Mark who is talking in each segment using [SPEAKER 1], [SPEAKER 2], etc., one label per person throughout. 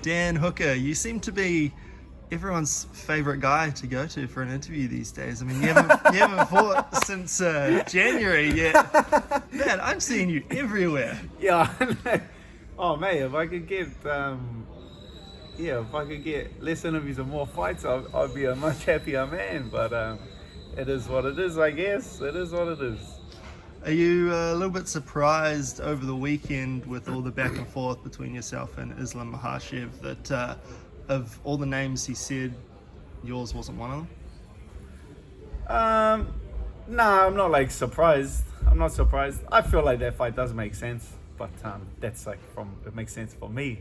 [SPEAKER 1] Dan Hooker, you seem to be everyone's favorite guy to go to for an interview these days. I mean, you haven't fought since January yet. Man, I'm seeing you everywhere.
[SPEAKER 2] Yeah. Oh, mate, if I could get less interviews and more fights, I'd be a much happier man. But it is what it is, I guess. It is what it is.
[SPEAKER 1] Are you a little bit surprised over the weekend with all the back and forth between yourself and Islam Makhachev that of all the names he said, yours wasn't one of them?
[SPEAKER 2] No, I'm not like surprised. I'm not surprised. I feel like that fight does make sense, but that's like it makes sense for me,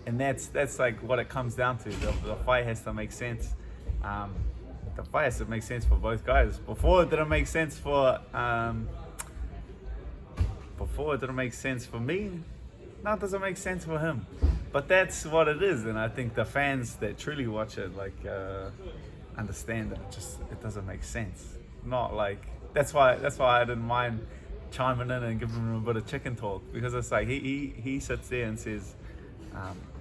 [SPEAKER 2] and that's like what it comes down to. The fight has to make sense. The fight has to make sense for both guys. Before it didn't make sense for me. Now it doesn't make sense for him. But that's what it is, and I think the fans that truly watch it understand that it doesn't make sense. Not like that's why I didn't mind chiming in and giving him a bit of chicken talk, because it's like he sits there and says,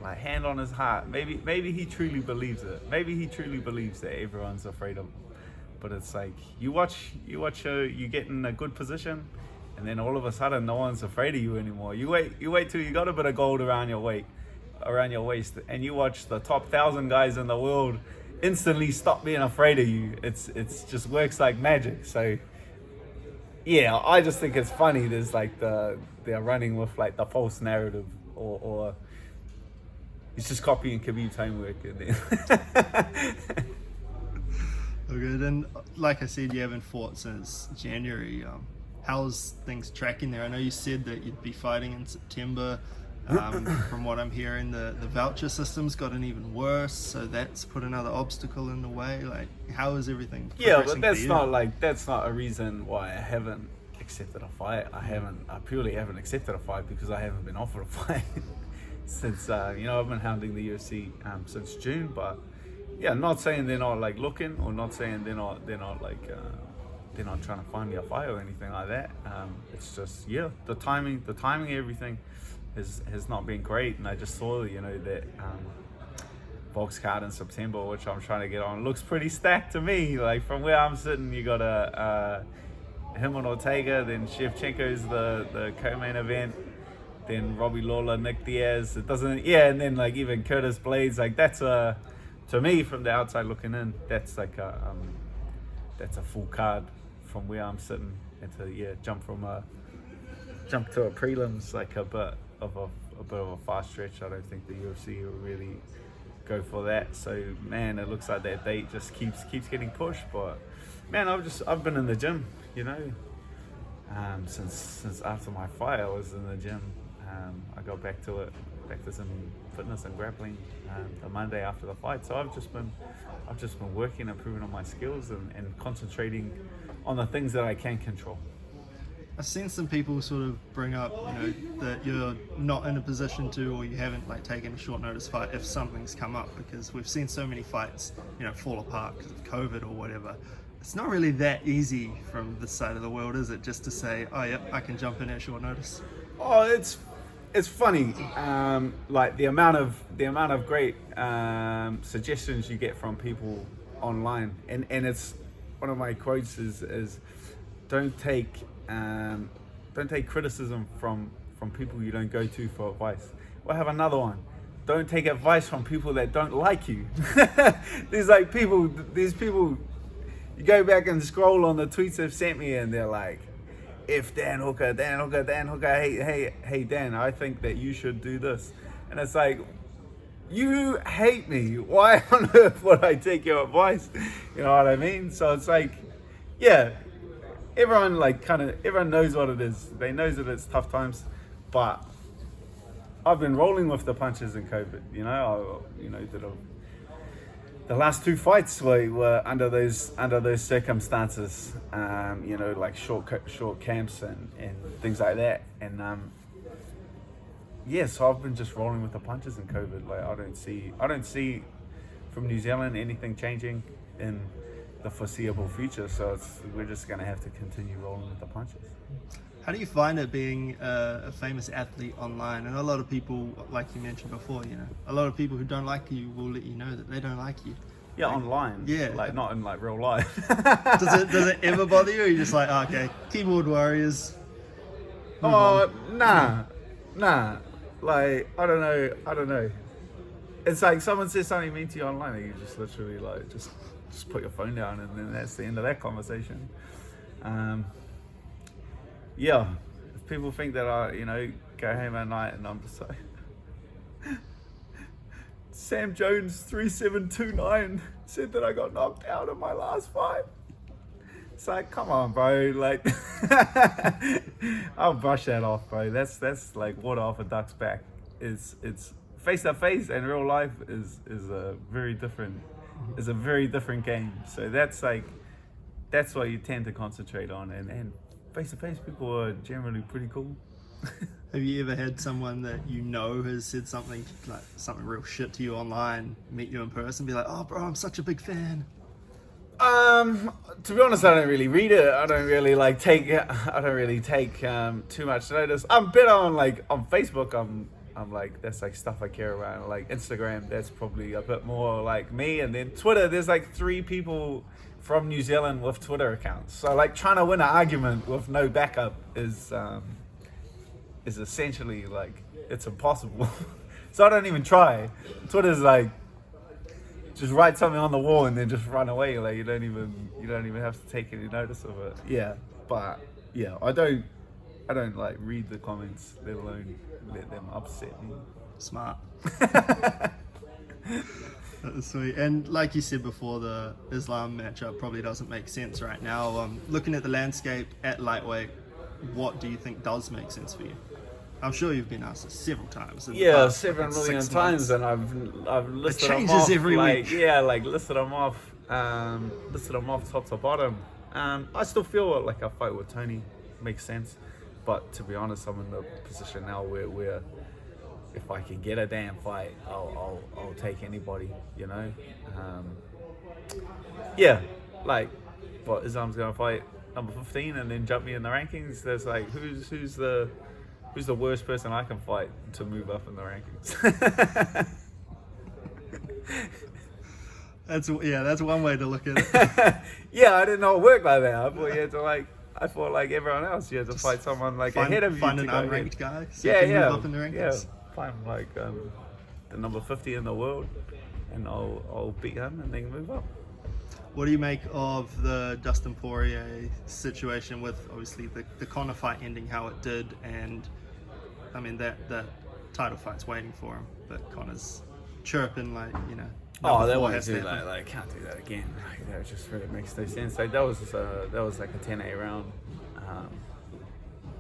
[SPEAKER 2] like, hand on his heart, maybe he truly believes it. Maybe he truly believes that everyone's afraid of him. But it's like you get in a good position, and then all of a sudden no one's afraid of you anymore. You wait till you got a bit of gold around your waist, and you watch the top 1,000 guys in the world instantly stop being afraid of you. It's just works like magic. So yeah, I just think it's funny. There's like they're running with like the false narrative, or it's just copying Khabib's homework. And then
[SPEAKER 1] Okay, then like I said, you haven't fought since January. How's things tracking there? I know you said that you'd be fighting in September. From what I'm hearing, the voucher system's gotten even worse, so that's put another obstacle in the way. Like, how is everything?
[SPEAKER 2] Yeah, but that's not a reason why I haven't accepted a fight. I purely haven't accepted a fight because I haven't been offered a fight since I've been hounding the UFC since June. But yeah, not saying they're not like looking, or not saying they're not trying to find me a fight or anything like that. It's just the timing, everything has not been great, and I just saw that box card in September, which I'm trying to get on, looks pretty stacked to me. Like, from where I'm sitting, you got him and Ortega, then Shevchenko's the co-main event, then Robbie Lawler, Nick Diaz. It doesn't, and then like even Curtis Blades. Like, that's to me, from the outside looking in, that's like that's a full card from where I'm sitting. And to jump to a prelims, like a bit of a fast stretch. I don't think the UFC will really go for that. So man, it looks like that date just keeps getting pushed. But man, I've been in the gym, since after my fight. I was in the gym. I got back to some fitness and grappling the Monday after the fight. So I've just been working, improving on my skills, and concentrating on the things that I can control.
[SPEAKER 1] I've seen some people sort of bring up, that you're not in a position to, or you haven't like taken a short notice fight if something's come up, because we've seen so many fights, fall apart because of COVID or whatever. It's not really that easy from this side of the world, is it? Just to say, oh yeah, I can jump in at short notice.
[SPEAKER 2] Oh, it's funny, like the amount of great suggestions you get from people online, and it's one of my quotes is don't take criticism from people you don't go to for advice. We'll have another one. Don't take advice from people that don't like you. These people, you go back and scroll on the tweets they've sent me, and they're like, if Dan Hooker, hey Dan, I think that you should do this. And it's like, you hate me. Why on earth would I take your advice? You know what I mean? So it's like, everyone knows what it is. They know that it's tough times, but I've been rolling with the punches in COVID. The last two fights were under those circumstances. Like short camps and things like that. And so I've been just rolling with the punches in COVID. Like, I don't see from New Zealand anything changing in the foreseeable future, so we're just going to have to continue rolling with the punches.
[SPEAKER 1] How do you find it being a famous athlete online? And a lot of people, like you mentioned before, a lot of people who don't like you will let you know that they don't like you.
[SPEAKER 2] Yeah, online.
[SPEAKER 1] Yeah.
[SPEAKER 2] Like not in like real life.
[SPEAKER 1] Does it ever bother you? Or are you just like, oh, okay, keyboard warriors? Move on.
[SPEAKER 2] Nah. Like, I don't know. It's like someone says something mean to you online and you just literally like, just put your phone down and then that's the end of that conversation. Yeah, if people think that I, go home at night and I'm just like, Sam Jones 3729 said that I got knocked out of my last fight. It's like, come on, bro. Like, I'll brush that off, bro. That's like water off a duck's back. It's face to face, and real life is a very different game. So that's what you tend to concentrate on, and face to face people are generally pretty cool.
[SPEAKER 1] Have you ever had someone that has said something real shit to you online, meet you in person, be like, oh bro, I'm such a big fan?
[SPEAKER 2] To be honest, I don't really read it. I don't really take too much notice. I'm better on Facebook. I'm like, that's like stuff I care about. Like Instagram, that's probably a bit more like me. And then Twitter, there's like 3 people from New Zealand with Twitter accounts. So like trying to win an argument with no backup is essentially like, it's impossible. So I don't even try. Twitter's like, just write something on the wall and then just run away. Like you don't even have to take any notice of it. Yeah, but yeah, I don't like read the comments, let alone let them upset me.
[SPEAKER 1] Smart. That's sweet. And like you said before, the Islam matchup probably doesn't make sense right now. Looking at the landscape at lightweight, what do you think does make sense for you? I'm sure you've been asked this several times.
[SPEAKER 2] Yeah, 7 million times, and I've listed them off.
[SPEAKER 1] Every week.
[SPEAKER 2] Yeah, like listed them off top to bottom. I still feel like a fight with Tony makes sense, but to be honest, I'm in the position now where if I can get a damn fight, I'll take anybody. Yeah, like, but Islam's gonna fight number 15 and then jump me in the rankings. There's like, who's the worst person I can fight to move up in the rankings?
[SPEAKER 1] That's one way to look at it.
[SPEAKER 2] Yeah, I didn't know it worked like that. I thought like everyone else, you had to fight someone like ahead of you.
[SPEAKER 1] Find an unranked guy. So
[SPEAKER 2] Yeah,
[SPEAKER 1] you can move up in the rankings.
[SPEAKER 2] Yeah, find like the number 50 in the world, and I'll beat him and then move up.
[SPEAKER 1] What do you make of the Dustin Poirier situation with obviously the Conor fight ending how it did, and I mean that title fight's waiting for him, but Conor's chirping like,
[SPEAKER 2] Oh, that won't do that. Like, can't do that again. Like, that just really makes no sense. Like, that was like a 10-8 round,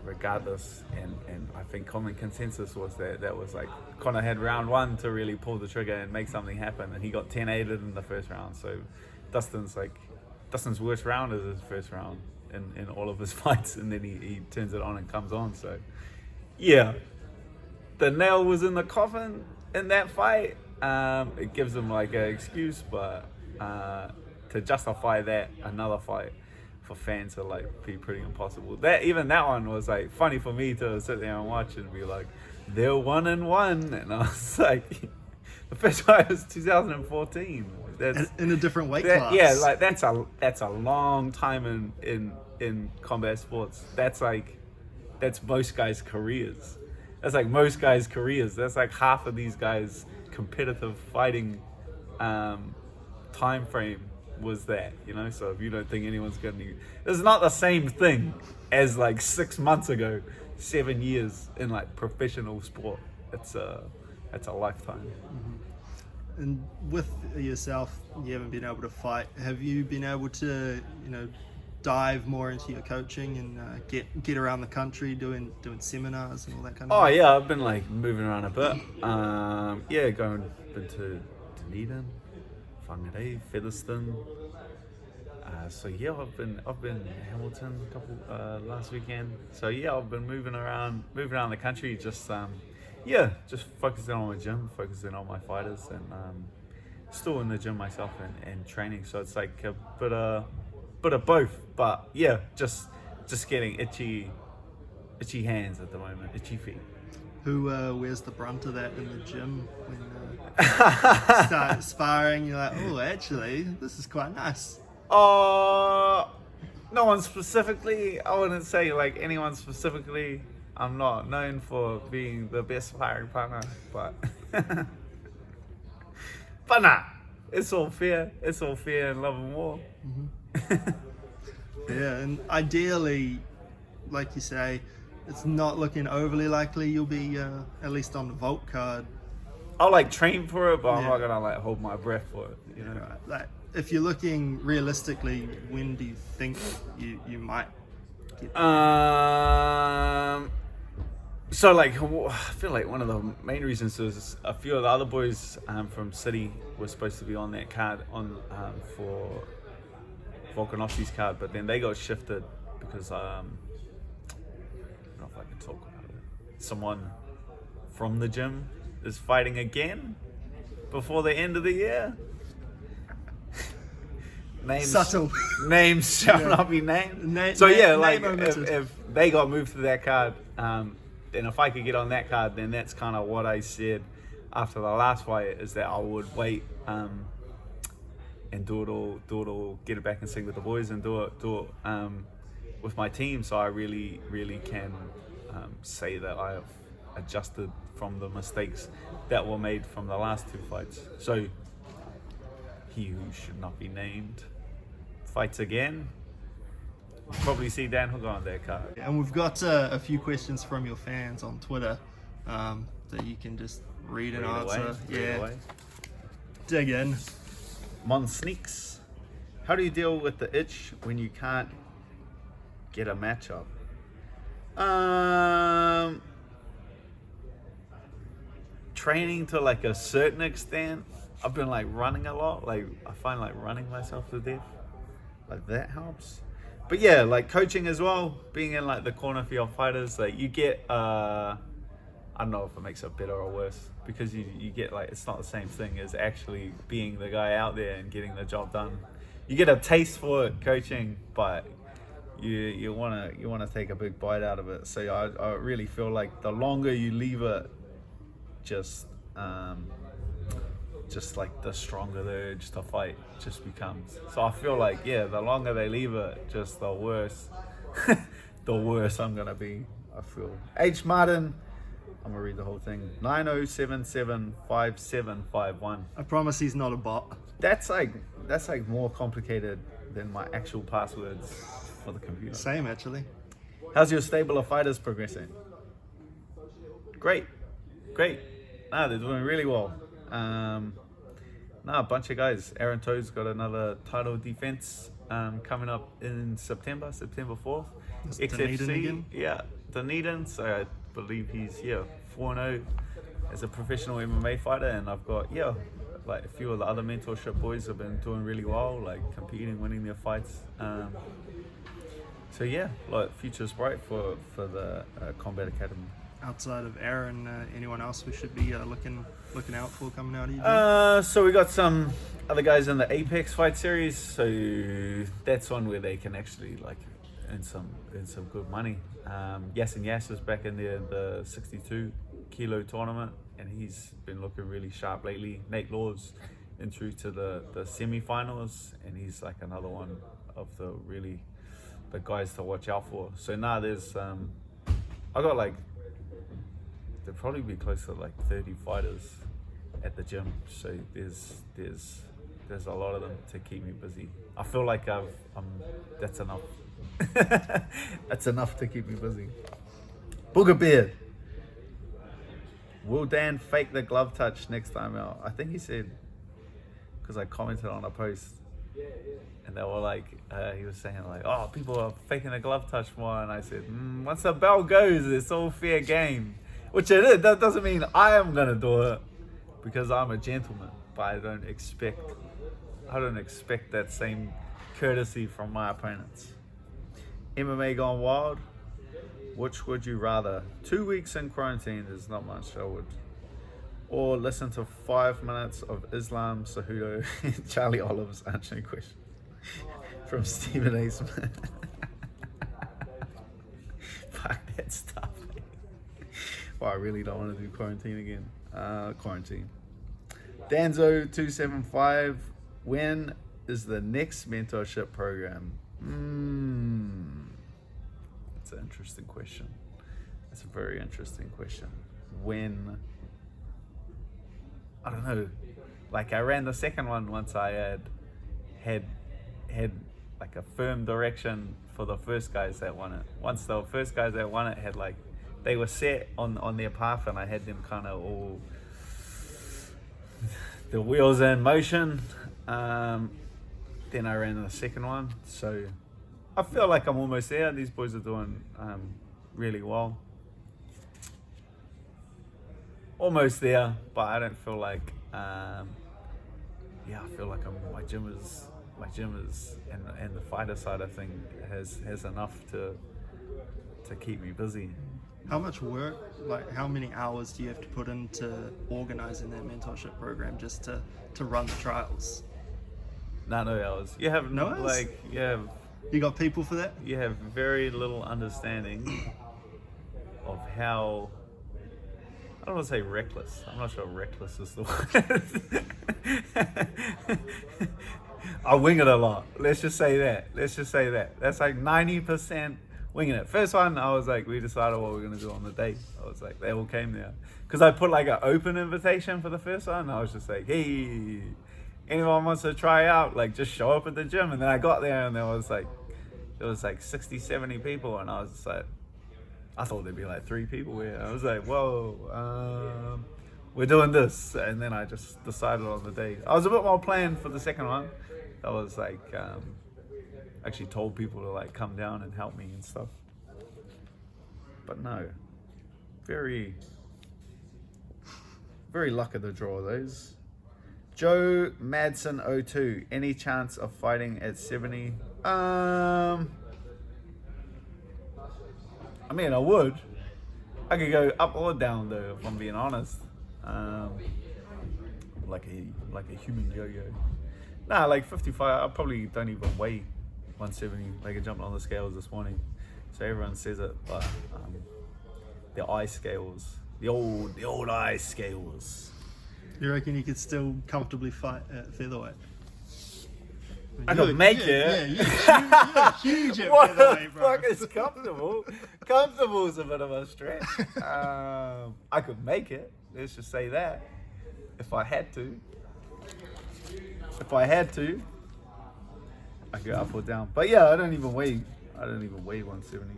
[SPEAKER 2] regardless. And I think common consensus was that was like Conor had round 1 to really pull the trigger and make something happen, and he got 10-8'd in the first round. So Dustin's worst round is his first round in all of his fights, and then he turns it on and comes on. So yeah, the nail was in the coffin in that fight. It gives him like an excuse, but to justify that another fight for fans to like be pretty impossible. That one was like funny for me to sit there and watch and be like, they're 1-1, and I was like, the first fight was 2014. That's
[SPEAKER 1] in a different weight class.
[SPEAKER 2] Yeah, like that's a long time in combat sports. That's most guys' careers. That's like most guys' careers. That's like half of these guys' competitive fighting time frame was that, so if you don't think anyone's gonna, it's not the same thing as like 6 months ago, 7 years in like professional sport. It's a lifetime.
[SPEAKER 1] Mm-hmm. And with yourself, you haven't been able to fight. Have you been able to dive more into your coaching and get around the country doing seminars and all that kind of
[SPEAKER 2] thing? Yeah, I've been like moving around a bit. Been to Dunedin, Whangarei, Featherston. So yeah, I've been Hamilton a couple last weekend. So yeah, I've been moving around the country, just focusing on my gym, focusing on my fighters, and still in the gym myself and training. So it's like a bit of both, but yeah, just getting itchy Itchy hands at the moment, itchy feet.
[SPEAKER 1] Who wears the brunt of that in the gym when start sparring? You're like, oh, actually, this is quite nice.
[SPEAKER 2] No one specifically. I wouldn't say like anyone specifically. I'm not known for being the best sparring partner, but but nah, it's all fair. It's all fair in love and war.
[SPEAKER 1] Yeah, and ideally, like you say, it's not looking overly likely you'll be at least on the vault card.
[SPEAKER 2] I'll like train for it, but I'm
[SPEAKER 1] Yeah.
[SPEAKER 2] not gonna like hold my breath for it. You know.
[SPEAKER 1] Right. Like, if you're looking realistically, when do you think you might get
[SPEAKER 2] So like, I feel like one of the main reasons is a few of the other boys from City were supposed to be on that card for Volkanovski's card, but then they got shifted because I don't know if I can talk about it. Someone from the gym is fighting again before the end of the year.
[SPEAKER 1] subtle?
[SPEAKER 2] Names shall
[SPEAKER 1] Yeah.
[SPEAKER 2] not be named.
[SPEAKER 1] Name
[SPEAKER 2] Like
[SPEAKER 1] omitted.
[SPEAKER 2] if they got moved to that card, then if I could get on that card, then that's kind of what I said after the last fight, is that I would wait and do it all, get it back and sing with the boys, and do it with my team. So I really can say that I have adjusted from the mistakes that were made from the last two fights. So he who should not be named fights again. Probably see Dan Hooker on that card.
[SPEAKER 1] And we've got a few questions from your fans on Twitter that you can just read and answer.
[SPEAKER 2] Away.
[SPEAKER 1] Dig in.
[SPEAKER 2] Mon Sneaks, how do you deal with the itch when you can't get a matchup? Training to like a certain extent. I've been like running a lot. Like I find like running myself to death, like that helps. But yeah, like coaching as well, being in like the corner for your fighters, like you get I don't know if it makes it better or worse, because you get like, it's not the same thing as actually being the guy out there and getting the job done. You get a taste for it coaching, but you wanna take a big bite out of it. So I really feel like the longer you leave it, just like the stronger the urge to fight just becomes. So I feel like, yeah, the longer they leave it, just the worse the worse I'm gonna be, I feel. H Martin, I'm gonna read the whole thing. 90775751.
[SPEAKER 1] I promise he's not a bot.
[SPEAKER 2] That's like more complicated than my actual passwords for the computer.
[SPEAKER 1] Same, actually.
[SPEAKER 2] How's your stable of fighters progressing? Great. They're doing really well. A bunch of guys. Aaron Toe's got another title defense coming up in September 4th.
[SPEAKER 1] Dunedin again?
[SPEAKER 2] Yeah, Dunedin. So I believe he's 4-0 as a professional MMA fighter, and I've got like a few of the other mentorship boys have been doing really well, like competing, winning their fights. So yeah, like future's bright for the Combat Academy.
[SPEAKER 1] Outside of Aaron, anyone else we should be looking out for coming out of you?
[SPEAKER 2] So we got some other guys in the Apex fight series. So that's one where they can actually like earn some good money. Yasin Yas is back in the 62 kilo tournament, and he's been looking really sharp lately. Nate Law's in through to the semi-finals, and he's like another one of the guys to watch out for. So now there's I got like, there'll probably be close to like 30 fighters at the gym. So there's a lot of them to keep me busy. I feel like that's enough. That's enough to keep me busy. Booger Beard. Will Dan fake the glove touch next time out? I think he said, because I commented on a post, and they were like, he was saying like, oh, people are faking the glove touch more, and I said, once the bell goes, it's all fair game. Which it is. That doesn't mean I am gonna do it, because I'm a gentleman, but I don't expect that same courtesy from my opponents. MMA gone wild. Which would you rather? 2 weeks in quarantine, there's not much I would. Or listen to 5 minutes of Islam Makhachev and Charlie Olive's answering question from Stephen A. Smith. Fuck that. That's tough. Well, I really don't want to do quarantine again. Quarantine. Danzo275, when is the next mentorship program? That's an interesting question. That's a very interesting question. When? I don't know. Like, I ran the second one once I had like a firm direction for the first guys that won it. Once the first guys that won it had like, they were set on their path, and I had them kind of all, the wheels in motion. Then I ran the second one. So I feel like I'm almost there. These boys are doing really well. Almost there, but I don't feel like, I feel like my gym is, and the fighter side of thing has enough to keep me busy.
[SPEAKER 1] How much work, like how many hours do you have to put into organizing that mentorship program just to run the trials?
[SPEAKER 2] No hours. You have
[SPEAKER 1] no hours?
[SPEAKER 2] Like
[SPEAKER 1] you got people for that?
[SPEAKER 2] You have very little understanding of how, I don't want to say reckless. I'm not sure reckless is the word. I wing it a lot. Let's just say that. That's like 90% winging it. First one, I was like, we decided what we're going to do on the day. I was like, they all came there. Because I put like an open invitation for the first one. I was just like, hey, anyone wants to try out, like just show up at the gym. And then I got there and there was like 60, 70 people. And I was just like, I thought there'd be like 3 people here. I was like, whoa, we're doing this. And then I just decided on the day. I was a bit more planned for the second one. I was like, actually told people to like come down and help me and stuff. But no, very luck of the draw those. Joe Madsen 02, any chance of fighting at 70? I mean, I would. I could go up or down though, if I'm being honest. Like a human yo-yo. Nah, like 55. I probably don't even weigh 170. Like I jumped on the scales this morning, so everyone says it. But the eye scales, the old eye scales.
[SPEAKER 1] You reckon you could still comfortably fight at featherweight?
[SPEAKER 2] I could make it.
[SPEAKER 1] You're huge at
[SPEAKER 2] What
[SPEAKER 1] featherweight,
[SPEAKER 2] the
[SPEAKER 1] bro.
[SPEAKER 2] fuck is comfortable? Comfortable is a bit of a stretch. I could make it. Let's just say that. If I had to, I could go up or down. But yeah, I don't even weigh 170.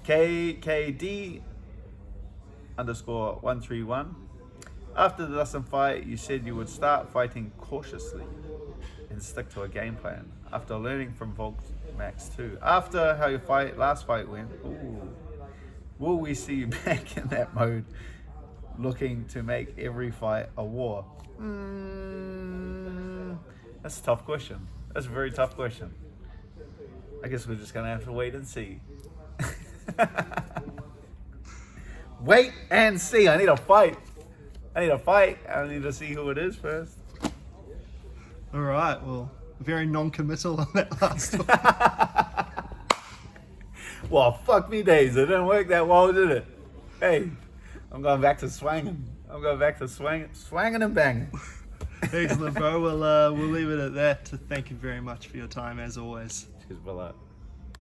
[SPEAKER 2] KKD _131. After the Dustin fight, you said you would start fighting cautiously and stick to a game plan. After learning from Max 2. After how your last fight went, will we see you back in that mode, looking to make every fight a war? That's a tough question. That's a very tough question. I guess we're just gonna have to wait and see. Wait and see. I need a fight. I need to see who it is first.
[SPEAKER 1] All right. Well, very non-committal on that last one.
[SPEAKER 2] Well, fuck me days. It didn't work that well, did it? Hey, I'm going back to swanging. Swanging and banging.
[SPEAKER 1] Excellent, bro. We'll leave it at that. Thank you very much for your time, as always.
[SPEAKER 2] Cheers, brother.